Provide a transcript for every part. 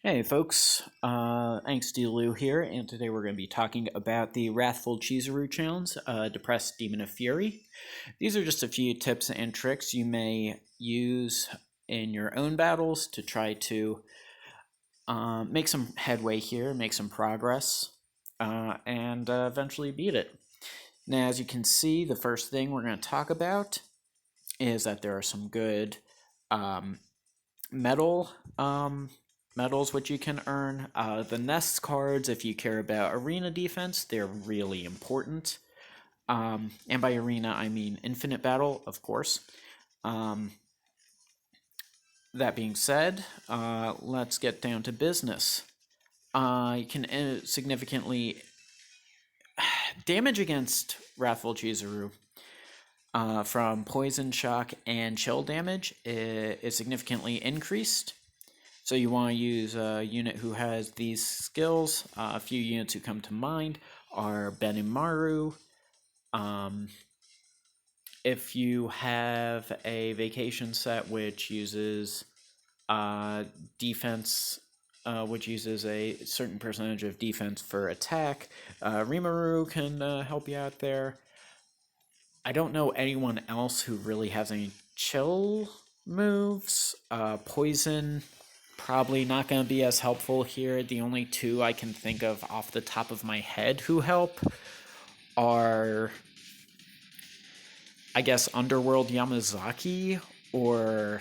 Hey folks, Angsty here, and today we're going to be talking about the Wrathful Chizuru challenge, Depressed Demon of Fury. These are just a few tips and tricks you may use in your own battles to try to make some headway here, make some progress, and eventually beat it. Now, as you can see, the first thing we're going to talk about is that there are some good metal medals which you can earn. The Nest cards, if you care about arena defense, they're really important. And by arena, I mean infinite battle, of course. That being said, let's get down to business. You can significantly damage against Wrathful Chizuru from poison, shock, and chill damage is significantly increased. So you want to use a unit who has these skills. A few units who come to mind are Benimaru. If you have a vacation set which uses defense, which uses a certain percentage of defense for attack, Rimuru can help you out there. I don't know anyone else who really has any chill moves. Poison, probably not going to be as helpful here. The only two I can think of off the top of my head who help are, I guess, Underworld Yamazaki or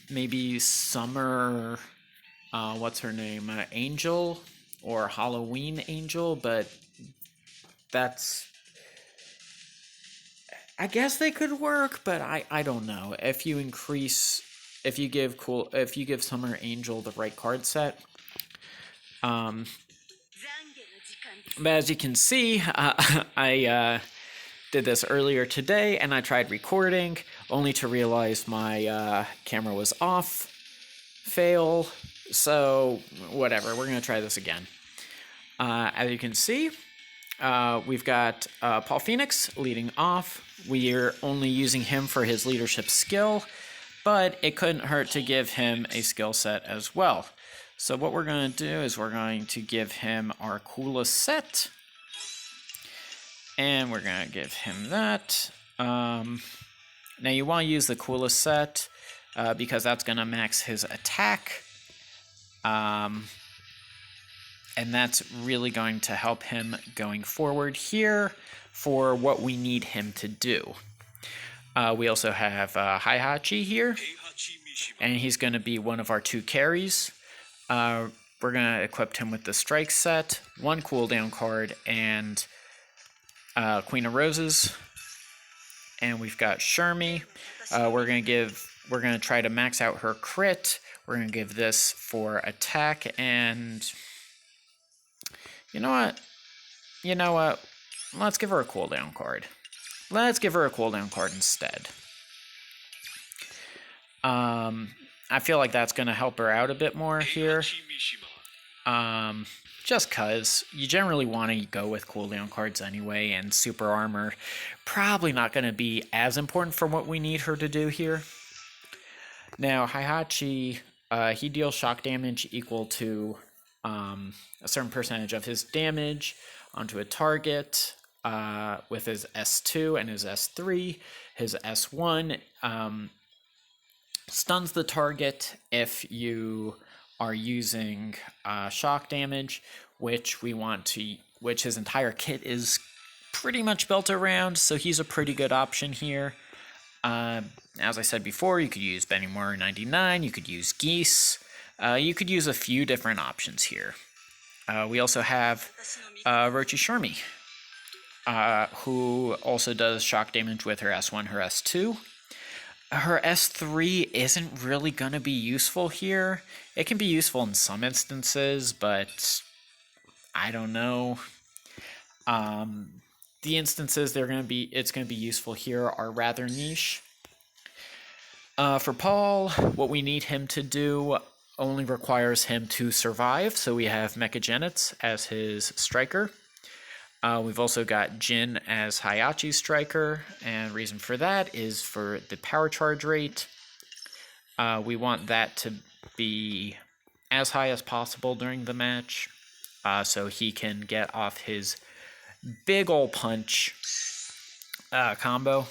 maybe Summer, what's her name, Angel or Halloween Angel, but that's, I guess they could work, but I don't know. If you give Summer Angel the right card set. But as you can see, I did this earlier today, and I tried recording, only to realize my camera was off. Fail. So, whatever. We're going to try this again. As you can see, we've got Paul Phoenix leading off. We're only using him for his leadership skill, but it couldn't hurt to give him a skill set as well. So what we're going to do is we're going to give him our coolest set, and we're going to give him that. Now you want to use the coolest set because that's going to max his attack, and that's really going to help him going forward here for what we need him to do. We also have Heihachi here, and he's going to be one of our two carries. We're going to equip him with the Strike set, one cooldown card, and Queen of Roses. And we've got Shermie. We're going to try to max out her crit. We're going to give this for attack, and you know what? Let's give her a cooldown card. Let's give her a cooldown card instead. I feel like that's going to help her out a bit more here. Just because you generally want to go with cooldown cards anyway, and super armor probably not going to be as important for what we need her to do here. Now, Heihachi, he deals shock damage equal to a certain percentage of his damage onto a target with his S2 and his S3. His S1 stuns the target if you are using shock damage, which his entire kit is pretty much built around, so he's a pretty good option here. As I said before, you could use Benimaru 99, you could use Geese, you could use a few different options here. We also have Rochi Shermie, who also does shock damage with her S1, her S2. Her S3 isn't really going to be useful here. It can be useful in some instances, but I don't know. The instances it's going to be useful here are rather niche. For Paul, what we need him to do only requires him to survive, so we have Mechagenets as his striker. We've also got Jin as Heihachi's striker, and reason for that is for the power charge rate. We want that to be as high as possible during the match, so he can get off his big ol' punch combo.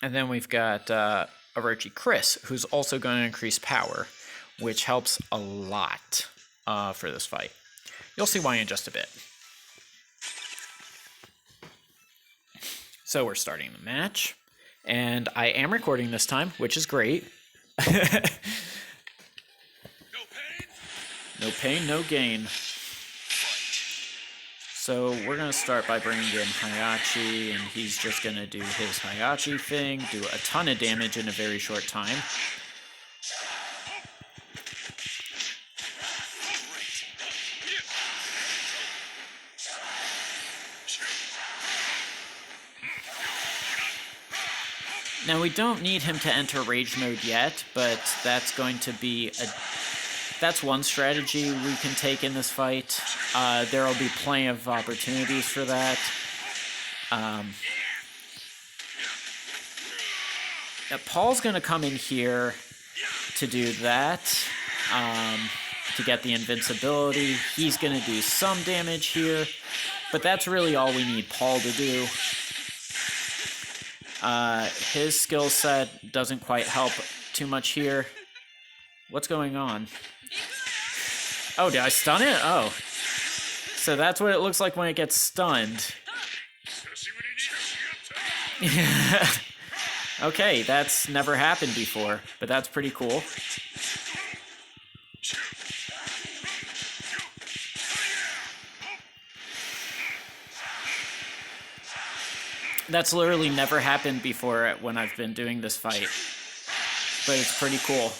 And then we've got Orochi Chris, who's also going to increase power, which helps a lot for this fight. You'll see why in just a bit. So we're starting the match, and I am recording this time, which is great. No pain, no gain. So we're going to start by bringing in Hayachi, and he's just going to do his Hayachi thing, do a ton of damage in a very short time. Now we don't need him to enter rage mode yet, but that's going to be that's one strategy we can take in this fight. There will be plenty of opportunities for that. Paul's going to come in here to do that, to get the invincibility. He's going to do some damage here, but that's really all we need Paul to do. His skill set doesn't quite help too much here. What's going on? Oh, did I stun it? Oh. So that's what it looks like when it gets stunned. Okay, that's never happened before, but that's pretty cool. That's literally never happened before when I've been doing this fight, but it's pretty cool.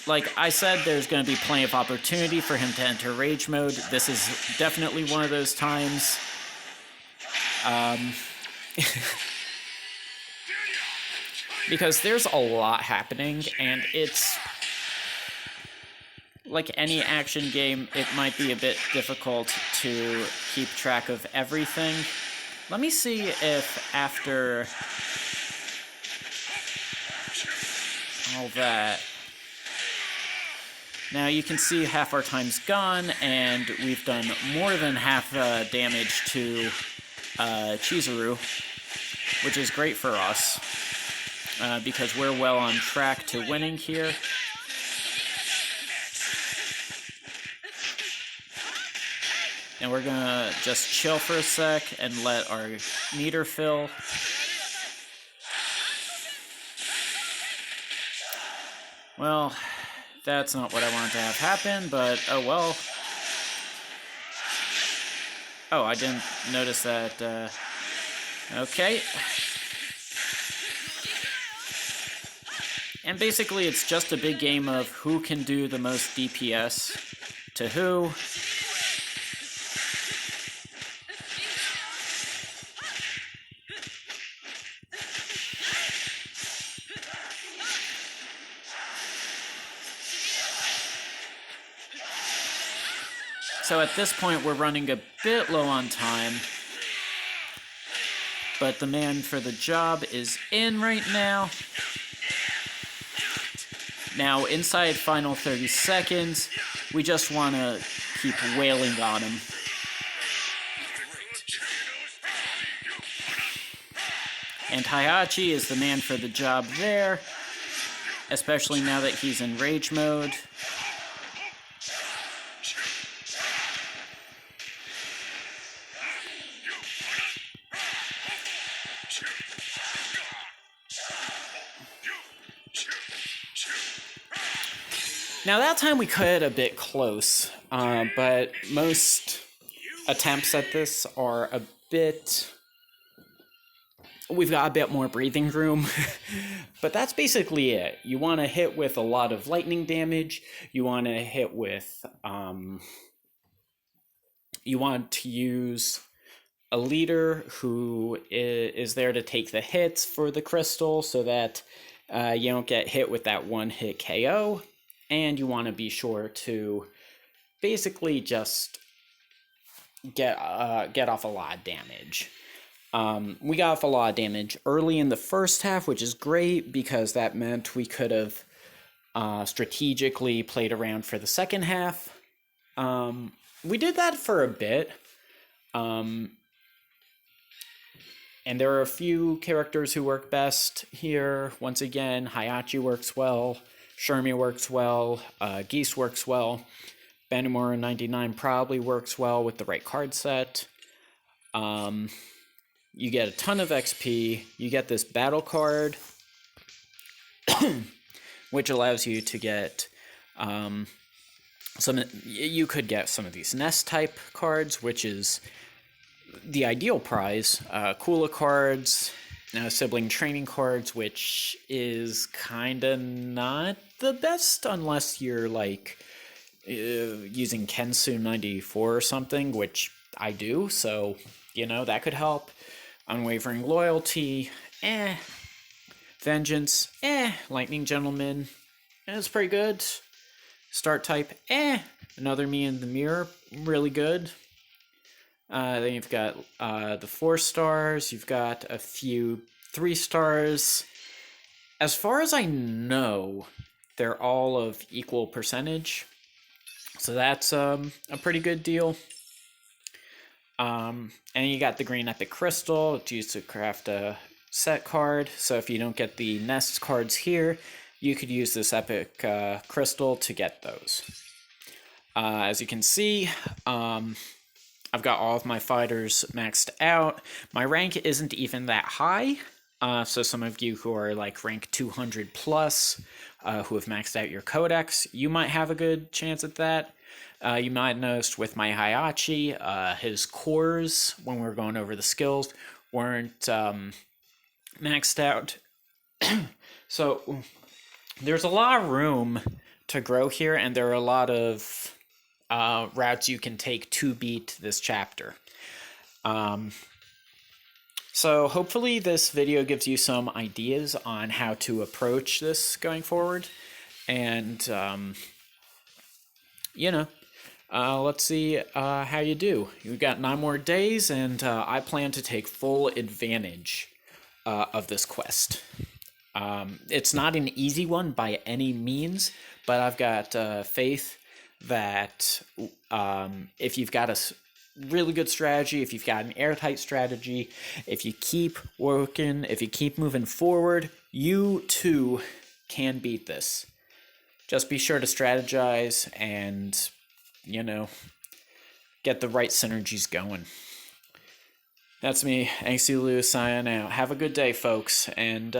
Like I said, there's going to be plenty of opportunity for him to enter rage mode. This is definitely one of those times. Because there's a lot happening, and it's like any action game, it might be a bit difficult to keep track of everything. Let me see if after all that... Now you can see half our time's gone, and we've done more than half damage to Chizuru, which is great for us, because we're well on track to winning here. And we're gonna just chill for a sec and let our meter fill. Well, that's not what I wanted to have happen, but oh well. Oh, I didn't notice that. Okay. And basically it's just a big game of who can do the most DPS to who. So at this point, we're running a bit low on time, but the man for the job is in right now. Now, inside final 30 seconds, we just want to keep wailing on him. And Hayachi is the man for the job there, especially now that he's in rage mode. Now that time we cut a bit close, but most attempts at this are a bit... We've got a bit more breathing room, but that's basically it. You want to hit with a lot of lightning damage, you want to hit with... you want to use a leader who is there to take the hits for the crystal so that you don't get hit with that one-hit KO. And you want to be sure to basically just get off a lot of damage. We got off a lot of damage early in the first half, which is great because that meant we could have strategically played around for the second half. We did that for a bit. And there are a few characters who work best here. Once again, Hayachi works well, Shermie works well, Geese works well, Banamura 99 probably works well with the right card set. You get a ton of XP. You get this battle card, which allows you to get you could get some of these nest type cards, which is the ideal prize. Kula cards, sibling training cards, which is kind of not the best unless you're like using Kensu 94 or something, which I do, so that could help. Unwavering Loyalty, Vengeance, Lightning Gentleman, it's pretty good. Start type, Another Me in the Mirror, really good. Then you've got the 4 stars, you've got a few 3 stars. As far as I know, they're all of equal percentage, so that's a pretty good deal. And you got the green epic crystal. It's used to craft a set card. So if you don't get the nest cards here, you could use this epic crystal to get those. As you can see, I've got all of my fighters maxed out. My rank isn't even that high. So some of you who are like rank 200 plus, who have maxed out your codex, you might have a good chance at that. You might notice with my Hayachi, his cores, when we were going over the skills, weren't maxed out. So there's a lot of room to grow here, and there are a lot of routes you can take to beat this chapter. So hopefully this video gives you some ideas on how to approach this going forward. And, let's see how you do. You've got 9 more days, and I plan to take full advantage of this quest. It's not an easy one by any means, but I've got faith that if you've got a really good strategy, if you've got an airtight strategy, if you keep working, if you keep moving forward, you too can beat this. Just be sure to strategize and, get the right synergies going. That's me, Angsty Lou, signing out. Have a good day, folks, and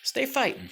stay fighting.